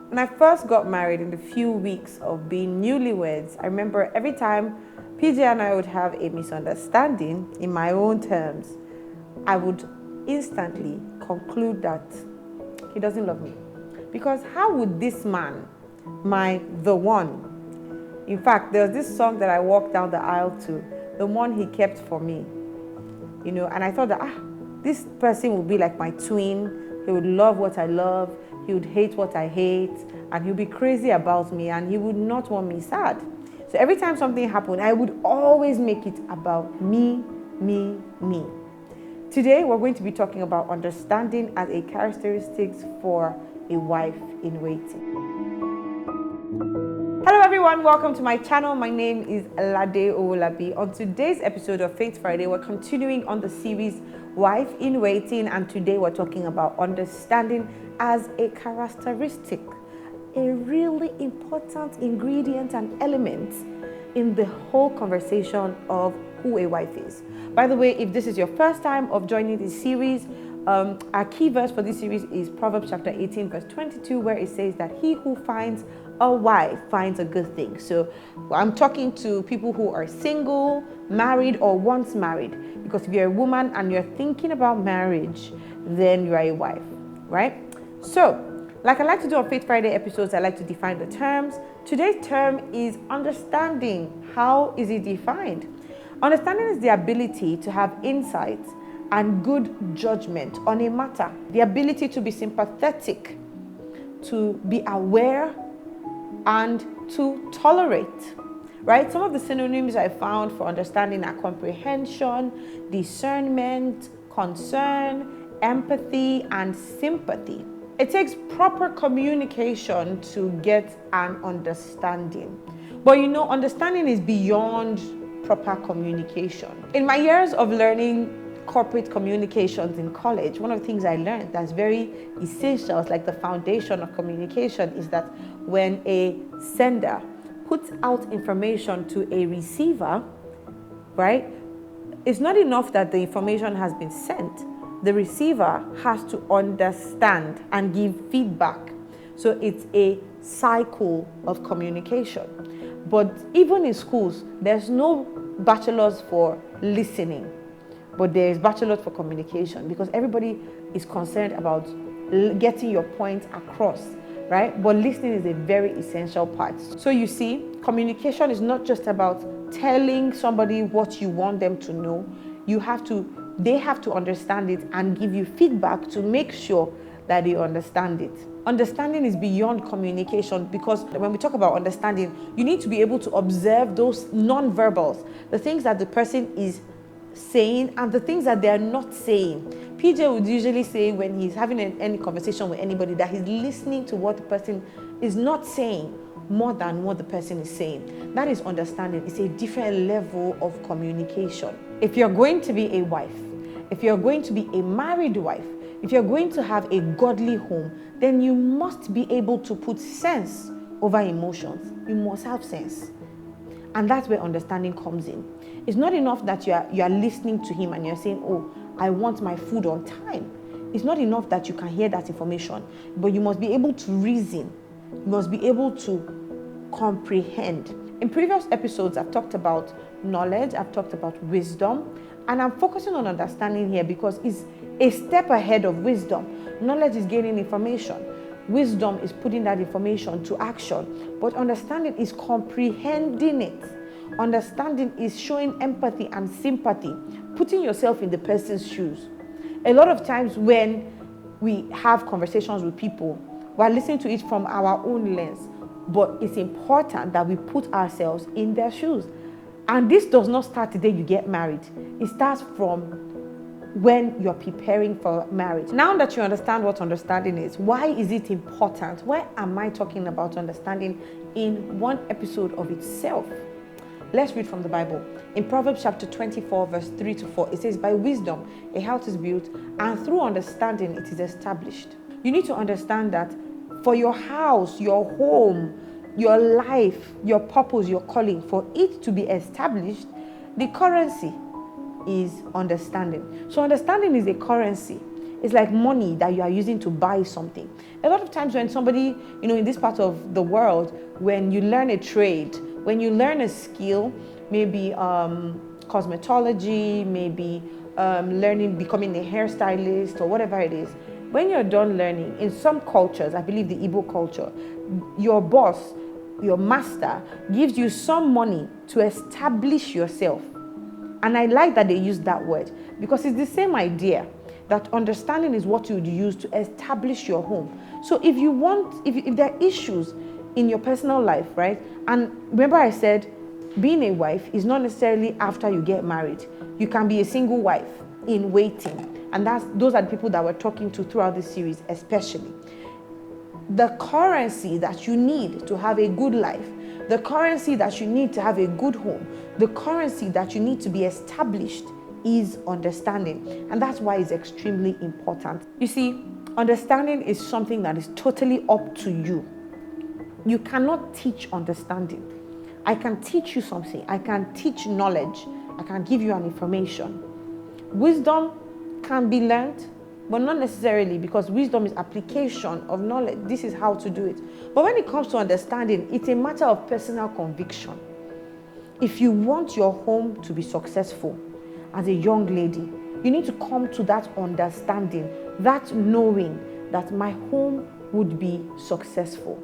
When I first got married, in the few weeks of being newlyweds, I remember every time PJ and I would have a misunderstanding in my own terms, I would instantly conclude that he doesn't love me. Because how would this man, the one, in fact, there's this song that I walked down the aisle to, the one he kept for me, and I thought that, this person would be like my twin. He would love what I love. He would hate what I hate. And he would be crazy about me. And he would not want me sad. So every time something happened, I would always make it about me, me, me. Today, we're going to be talking about understanding as a characteristics for a wife in waiting. Hello everyone, welcome to my channel. My name is Lade Owolabi. On today's episode of Faith Friday, we're continuing on the series Wife in Waiting, and today we're talking about understanding as a characteristic, a really important ingredient and element in the whole conversation of who a wife is. By the way, if this is your first time of joining this series, our key verse for this series is Proverbs chapter 18 verse 22, where it says that he who finds a wife finds a good thing. So I'm talking to people who are single, married, or once married, because if you're a woman and you're thinking about marriage, then you're a wife, right? So like I like to do on Faith Friday episodes, I like to define the terms. Today's term is understanding. How is it defined? Understanding is the ability to have insight and good judgment on a matter, the ability to be sympathetic, to be aware, and to tolerate, right? Some of the synonyms I found for understanding are comprehension, discernment, concern, empathy, and sympathy. It takes proper communication to get an understanding. But understanding is beyond proper communication. In my years of learning corporate communications in college, one of the things I learned that's very essential, it's like the foundation of communication, is that when a sender puts out information to a receiver, right, it's not enough that the information has been sent. The receiver has to understand and give feedback. So it's a cycle of communication. But even in schools, there's no bachelor's for listening, but there is bachelor's for communication, because everybody is concerned about getting your point across, right? But listening is a very essential part. So you see, communication is not just about telling somebody what you want them to know. They have to understand it and give you feedback to make sure that they understand it. Understanding is beyond communication, because when we talk about understanding, you need to be able to observe those non-verbals, the things that the person is saying and the things that they are not saying. PJ would usually say when he's having any conversation with anybody that he's listening to what the person is not saying more than what the person is saying. That is understanding. It's a different level of communication. If you're going to be a wife, if you're going to be a married wife, if you're going to have a godly home, then you must be able to put sense over emotions. You must have sense. And that's where understanding comes in. It's not enough that you are listening to him and you're saying, oh, I want my food on time. It's not enough that you can hear that information, but you must be able to reason. You must be able to comprehend. In previous episodes, I've talked about knowledge, I've talked about wisdom, and I'm focusing on understanding here because it's a step ahead of wisdom. Knowledge is gaining information. Wisdom is putting that information to action. But understanding is comprehending it. Understanding is showing empathy and sympathy, putting yourself in the person's shoes. A lot of times when we have conversations with people, we're listening to it from our own lens. But it's important that we put ourselves in their shoes. And this does not start the day you get married. It starts from when you're preparing for marriage. Now that you understand what understanding is, why is it important? Why am I talking about understanding in one episode of itself? Let's read from the Bible. In Proverbs chapter 24, verse 3 to 4, it says, by wisdom, a house is built, and through understanding, it is established. You need to understand that for your house, your home, your life, your purpose, your calling, for it to be established, the currency is understanding. So understanding is a currency. It's like money that you are using to buy something. A lot of times when somebody, in this part of the world, when you learn a trade, when you learn a skill, maybe cosmetology, maybe becoming a hairstylist or whatever it is, when you're done learning, in some cultures, I believe the Igbo culture, your boss, your master gives you some money to establish yourself. And I like that they use that word because it's the same idea that understanding is what you would use to establish your home. So if there are issues in your personal life, right? And remember I said, being a wife is not necessarily after you get married. You can be a single wife in waiting. And those are the people that we're talking to throughout this series, especially. The currency that you need to have a good life, the currency that you need to have a good home, the currency that you need to be established is understanding. And that's why it's extremely important. You see, understanding is something that is totally up to you. You cannot teach understanding. I can teach you something. I can teach knowledge. I can give you an information. Wisdom can be learned, but not necessarily, because wisdom is application of knowledge. This is how to do it. But when it comes to understanding, it's a matter of personal conviction. If you want your home to be successful as a young lady, you need to come to that understanding, that knowing that my home would be successful.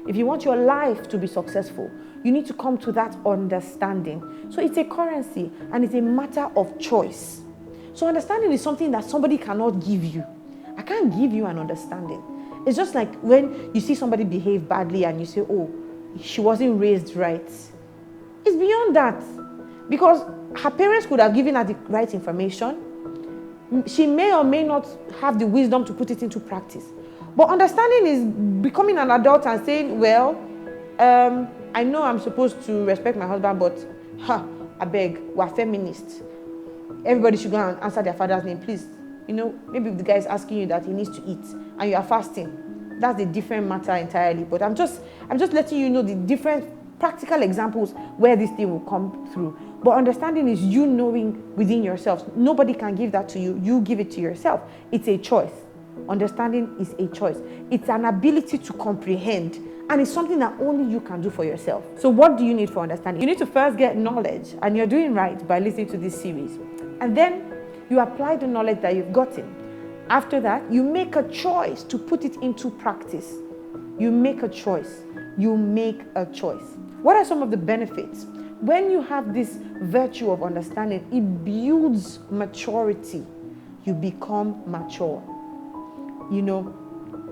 If you want your life to be successful, you need to come to that understanding. So it's a currency and it's a matter of choice. So understanding is something that somebody cannot give you. I can't give you an understanding. It's just like when you see somebody behave badly and you say, oh, she wasn't raised right. It's beyond that. Because her parents could have given her the right information. She may or may not have the wisdom to put it into practice. But understanding is becoming an adult and saying, well, I know I'm supposed to respect my husband, but I beg, we're feminists. Everybody should go and answer their father's name, please. Maybe if the guy is asking you that he needs to eat and you are fasting, that's a different matter entirely. But I'm just letting you know the different practical examples where this thing will come through. But understanding is you knowing within yourself. Nobody can give that to you. You give it to yourself. It's a choice. Understanding is a choice. It's an ability to comprehend. And it's something that only you can do for yourself. So what do you need for understanding? You need to first get knowledge. And you're doing right by listening to this series. And then you apply the knowledge that you've gotten. After that, you make a choice to put it into practice. You make a choice. You make a choice. What are some of the benefits? When you have this virtue of understanding, it builds maturity. You become mature.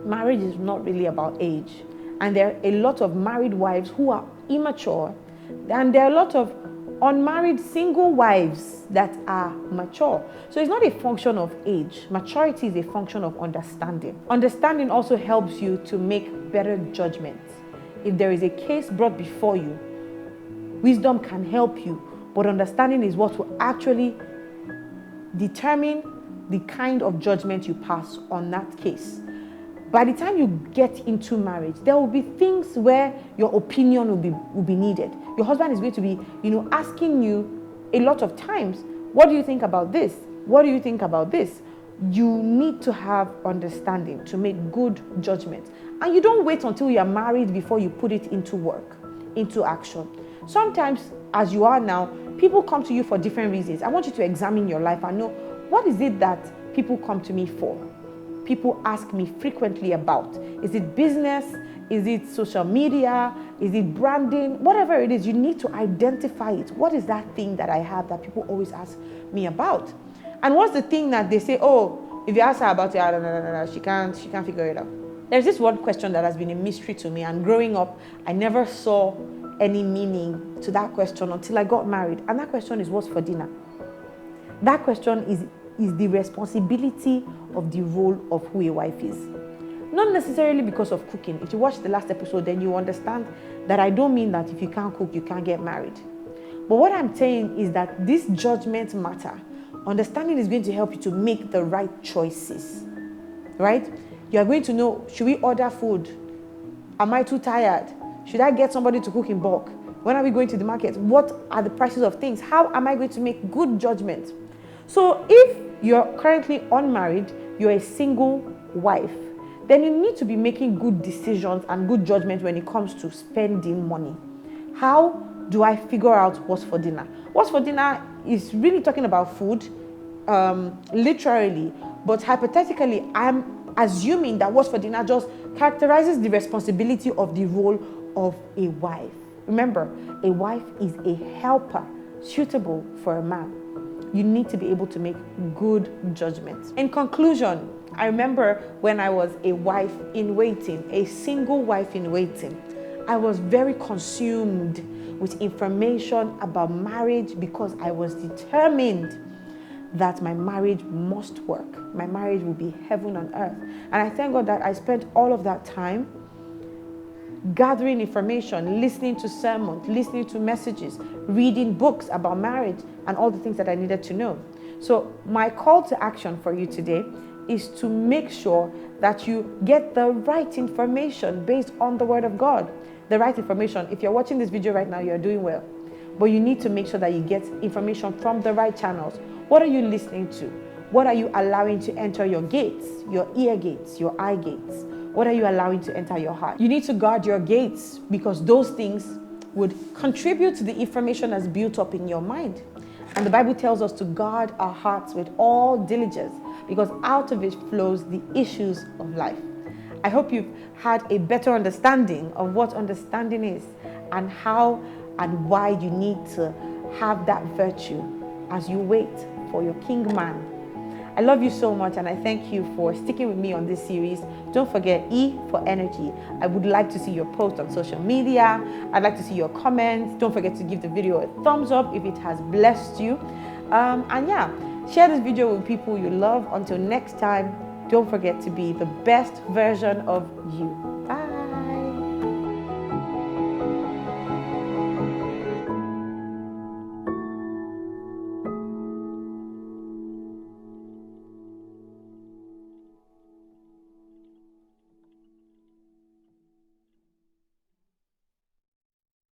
Marriage is not really about age. And there are a lot of married wives who are immature. And there are a lot of unmarried single wives that are mature. So it's not a function of age. Maturity is a function of understanding. Understanding also helps you to make better judgments. If there is a case brought before you, wisdom can help you, but understanding is what will actually determine the kind of judgment you pass on that case. By the time you get into marriage, there will be things where your opinion will be needed. Your husband is going to be, asking you a lot of times, what do you think about this? What do you think about this? You need to have understanding to make good judgments. And you don't wait until you are married before you put it into work, into action. Sometimes, as you are now, people come to you for different reasons. I want you to examine your life and know, what is it that people come to me for? People ask me frequently about. Is it business? Is it social media? Is it branding? Whatever it is, you need to identify it. What is that thing that I have that people always ask me about? And what's the thing that they say, oh, if you ask her about it, she can't figure it out. There's this one question that has been a mystery to me, and growing up, I never saw any meaning to that question until I got married. And that question is, what's for dinner? That question is the responsibility of the role of who a wife is. Not necessarily because of cooking. If you watch the last episode, then you understand that I don't mean that if you can't cook, you can't get married. But what I'm saying is that this judgment matter, understanding is going to help you to make the right choices, right? You are going to know, should we order food? Am I too tired? Should I get somebody to cook in bulk? When are we going to the market? What are the prices of things? How am I going to make good judgment? So if you're currently unmarried, you're a single wife, then you need to be making good decisions and good judgment when it comes to spending money. How do I figure out what's for dinner? What's for dinner is really talking about food, literally, but hypothetically, I'm assuming that what's for dinner just characterizes the responsibility of the role of a wife. Remember, a wife is a helper suitable for a man. You need to be able to make good judgments. In conclusion, I remember when I was a wife in waiting, a single wife in waiting, I was very consumed with information about marriage because I was determined that my marriage must work. My marriage will be heaven on earth. And I thank God that I spent all of that time gathering information, listening to sermons, listening to messages, reading books about marriage and all the things that I needed to know. So my call to action for you today is to make sure that you get the right information based on the Word of God. The right information. If you're watching this video right now, you're doing well. But you need to make sure that you get information from the right channels. What are you listening to? What are you allowing to enter your gates, your ear gates, your eye gates? What are you allowing to enter your heart? You need to guard your gates because those things would contribute to the information that's built up in your mind. And the Bible tells us to guard our hearts with all diligence because out of it flows the issues of life. I hope you've had a better understanding of what understanding is and how and why you need to have that virtue as you wait for your king man. I love you so much and I thank you for sticking with me on this series. Don't forget E for energy. I would like to see your posts on social media. I'd like to see your comments. Don't forget to give the video a thumbs up if it has blessed you. And yeah, share this video with people you love. Until next time, don't forget to be the best version of you. Bye.